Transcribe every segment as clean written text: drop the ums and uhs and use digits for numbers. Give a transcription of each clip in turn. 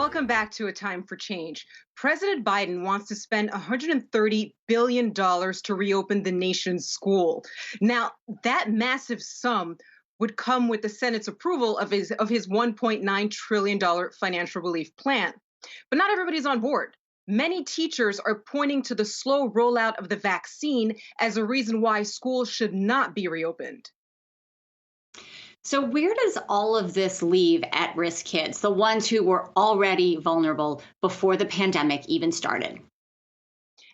Welcome back to A Time for Change. President Biden wants to spend $130 billion to reopen the nation's school. Now, that massive sum would come with the Senate's approval of his $1.9 trillion financial relief plan. But not everybody's on board. Many teachers are pointing to the slow rollout of the vaccine as a reason why schools should not be reopened. So, where does all of this leave at-risk kids, the ones who were already vulnerable before the pandemic even started?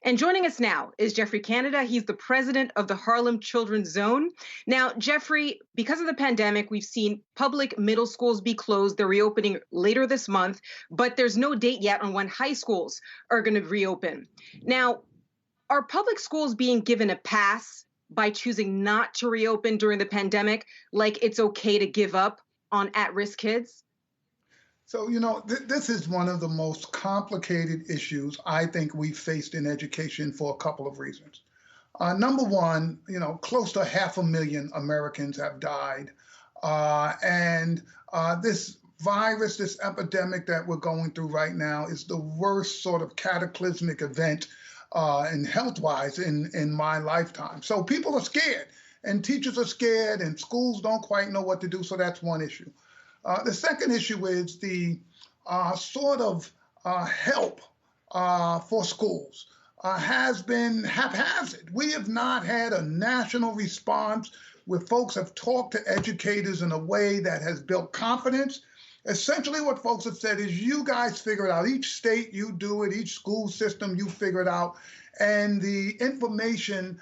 And joining us now is Geoffrey Canada. He's the president of the Harlem Childrens Zone. Now, Geoffrey, because of the pandemic, we've seen public middle schools be closed. They're reopening later this month, but there's no date yet on when high schools are going to reopen. Now, are public schools being given a pass by choosing not to reopen during the pandemic, like it's okay to give up on at-risk kids? So, this is one of the most complicated issues I think we've faced in education for a couple of reasons. Number one, close to 500,000 Americans have died. And this virus, this epidemic that we're going through right now is the worst sort of cataclysmic event and health-wise in my lifetime. So people are scared, and teachers are scared, and schools don't quite know what to do. So that's one issue. The second issue is the sort of help for schools has been haphazard. We have not had a national response where folks have talked to educators in a way that has built confidence. Essentially, what folks have said is, you guys figure it out. Each state, you do it. Each school system, you figure it out. And the information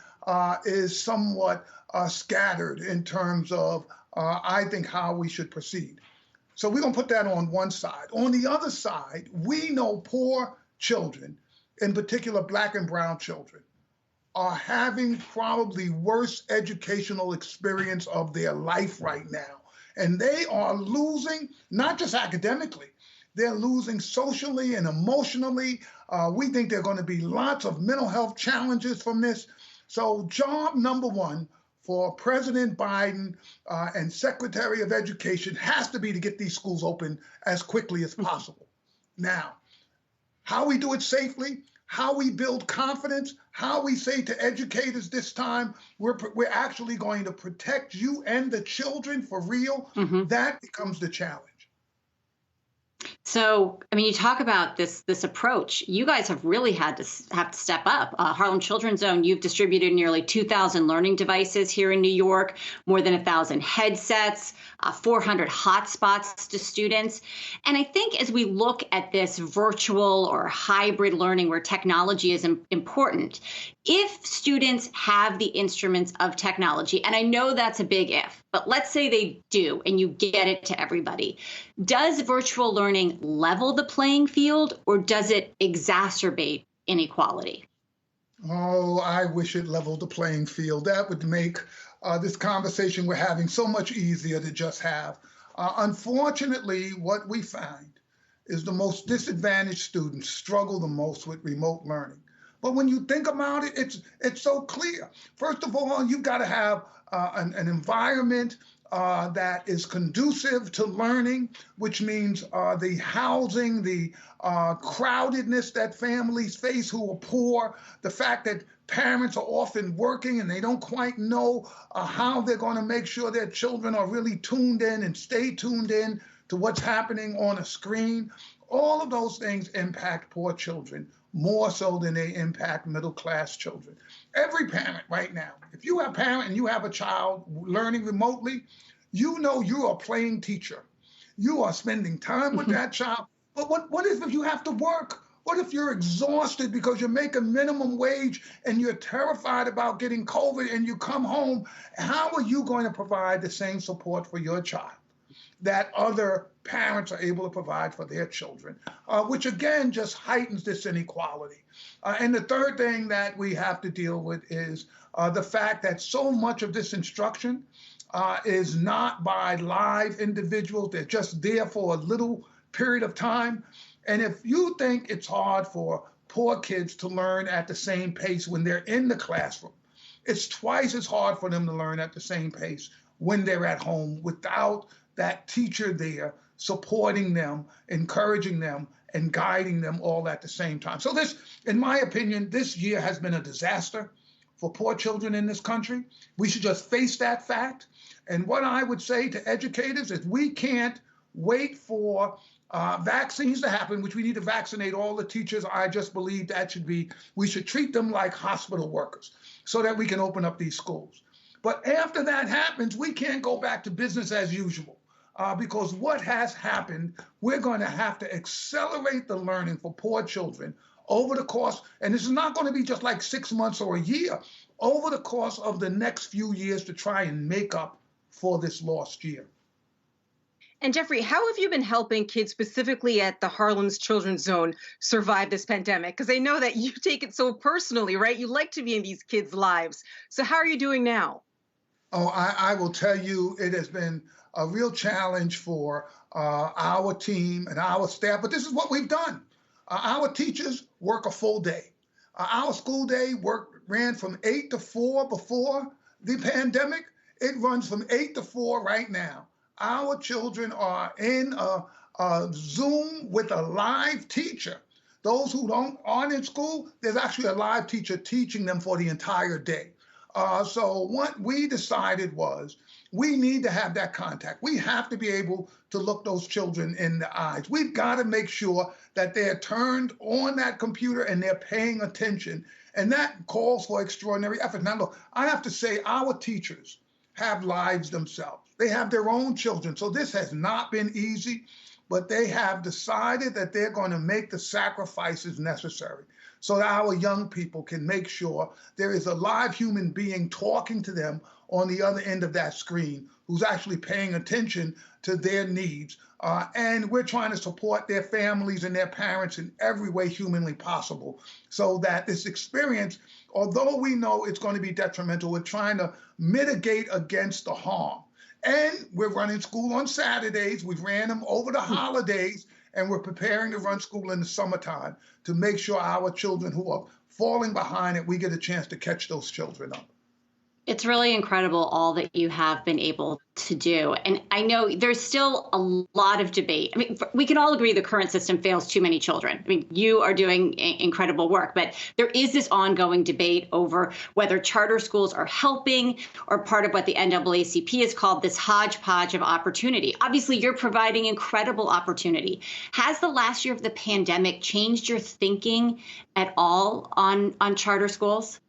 is somewhat scattered in terms of, I think, how we should proceed. So we're going to put that on one side. On the other side, we know poor children, in particular Black and brown children, are having probably worst educational experience of their life right now. And they are losing, not just academically, they're losing socially and emotionally. We think there are going to be lots of mental health challenges from this. So job number one for President Biden and Secretary of Education has to be to get these schools open as quickly as possible. Now, how we do it safely, how we build confidence, how we say to educators this time, we're actually going to protect you and the children for real, that becomes the challenge. So, you talk about this approach. You guys have really had to step up. Harlem Childrens Zone, you've distributed nearly 2,000 learning devices here in New York, more than 1,000 headsets, 400 hotspots to students. And I think as we look at this virtual or hybrid learning where technology is important, if students have the instruments of technology, and I know that's a big if, but let's say they do and you get it to everybody, does virtual learning level the playing field or does it exacerbate inequality? Oh, I wish it leveled the playing field. That would make this conversation we're having so much easier to just have. Unfortunately, what we find is the most disadvantaged students struggle the most with remote learning. But when you think about it, it's so clear. First of all, you've got to have an environment that is conducive to learning, which means the housing, the crowdedness that families face who are poor, the fact that parents are often working and they don't quite know how they're going to make sure their children are really tuned in and stay tuned in to what's happening on a screen. All of those things impact poor children more so than they impact middle-class children. Every parent right now, if you have a parent and you have a child learning remotely, you know you are a playing teacher. You are spending time with that child. But what if you have to work? What if you're exhausted because you're making minimum wage and you're terrified about getting COVID and you come home? How are you going to provide the same support for your child that other parents are able to provide for their children, which again just heightens this inequality. And the third thing that we have to deal with is the fact that so much of this instruction is not by live individuals. They're just there for a little period of time. And if you think it's hard for poor kids to learn at the same pace when they're in the classroom, it's twice as hard for them to learn at the same pace when they're at home without that teacher there supporting them, encouraging them, and guiding them all at the same time. So this, in my opinion, this year has been a disaster for poor children in this country. We should just face that fact. And what I would say to educators is we can't wait for vaccines to happen, which we need to vaccinate all the teachers. I just believe we should treat them like hospital workers so that we can open up these schools. But after that happens, we can't go back to business as usual. Because what has happened, we're going to have to accelerate the learning for poor children over the course, and this is not going to be just like 6 months or a year, over the course of the next few years to try and make up for this lost year. And Geoffrey, how have you been helping kids specifically at the Harlem Childrens Zone survive this pandemic? Because I know that you take it so personally, right? You like to be in these kids' lives. So how are you doing now? Oh, I will tell you, it has been a real challenge for our team and our staff, but this is what we've done. Our teachers work a full day. Our school day ran from 8 to 4 before the pandemic. It runs from 8 to 4 right now. Our children are in a Zoom with a live teacher. Those who aren't in school, there's actually a live teacher teaching them for the entire day. So what we decided was we need to have that contact. We have to be able to look those children in the eyes. We've got to make sure that they're turned on that computer and they're paying attention. And that calls for extraordinary effort. Now, look, I have to say our teachers have lives themselves. They have their own children. So this has not been easy, but they have decided that they're going to make the sacrifices necessary so that our young people can make sure there is a live human being talking to them on the other end of that screen who's actually paying attention to their needs. And we're trying to support their families and their parents in every way humanly possible so that this experience, although we know it's going to be detrimental, we're trying to mitigate against the harm. And we're running school on Saturdays. We've ran them over the holidays, and we're preparing to run school in the summertime to make sure our children who are falling behind it, we get a chance to catch those children up. It's really incredible all that you have been able to do. And I know there's still a lot of debate. I mean, we can all agree the current system fails too many children. I mean, you are doing incredible work, but there is this ongoing debate over whether charter schools are helping or part of what the NAACP has called this hodgepodge of opportunity. Obviously, you're providing incredible opportunity. Has the last year of the pandemic changed your thinking at all on charter schools?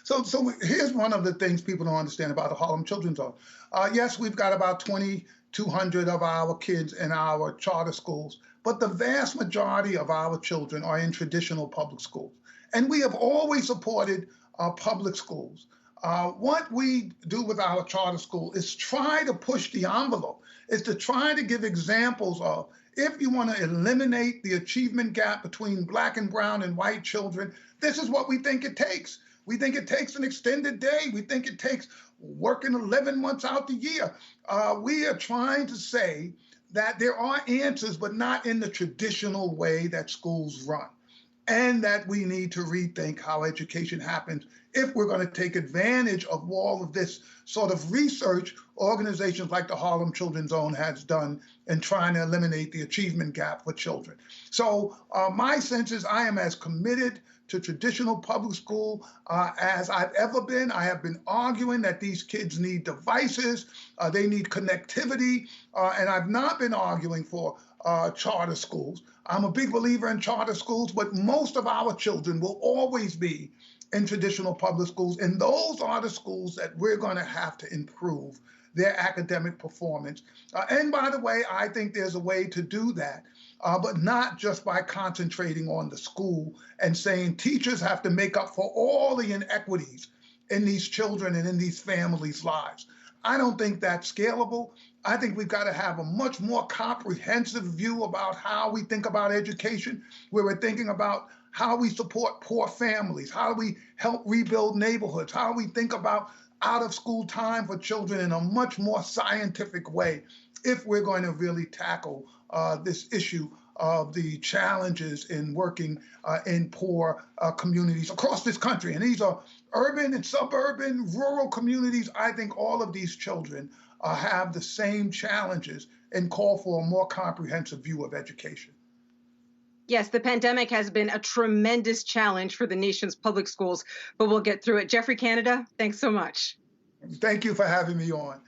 So here's one of the things people don't understand about the Harlem Childrens Zone. Yes, we've got about 2,200 of our kids in our charter schools, but the vast majority of our children are in traditional public schools. And we have always supported public schools. What we do with our charter school is try to push the envelope, is to try to give examples of, if you want to eliminate the achievement gap between Black and brown and white children, this is what we think it takes. We think it takes an extended day. We think it takes working 11 months out the year. We are trying to say that there are answers, but not in the traditional way that schools run, and that we need to rethink how education happens if we're going to take advantage of all of this sort of research organizations like the Harlem Childrens Zone has done in trying to eliminate the achievement gap for children. So my sense is I am as committed to traditional public school as I've ever been. I have been arguing that these kids need devices, they need connectivity, and I've not been arguing for charter schools. I'm a big believer in charter schools, but most of our children will always be in traditional public schools, and those are the schools that we're going to have to improve their academic performance. And by the way, I think there's a way to do that, but not just by concentrating on the school and saying teachers have to make up for all the inequities in these children and in these families' lives. I don't think that's scalable. I think we've got to have a much more comprehensive view about how we think about education, where we're thinking about how we support poor families, how we help rebuild neighborhoods, how we think about out-of-school time for children in a much more scientific way if we're going to really tackle this issue of the challenges in working in poor communities across this country. And these are urban and suburban, rural communities. I think all of these children have the same challenges and call for a more comprehensive view of education. Yes, the pandemic has been a tremendous challenge for the nation's public schools, but we'll get through it. Geoffrey Canada, thanks so much. Thank you for having me on.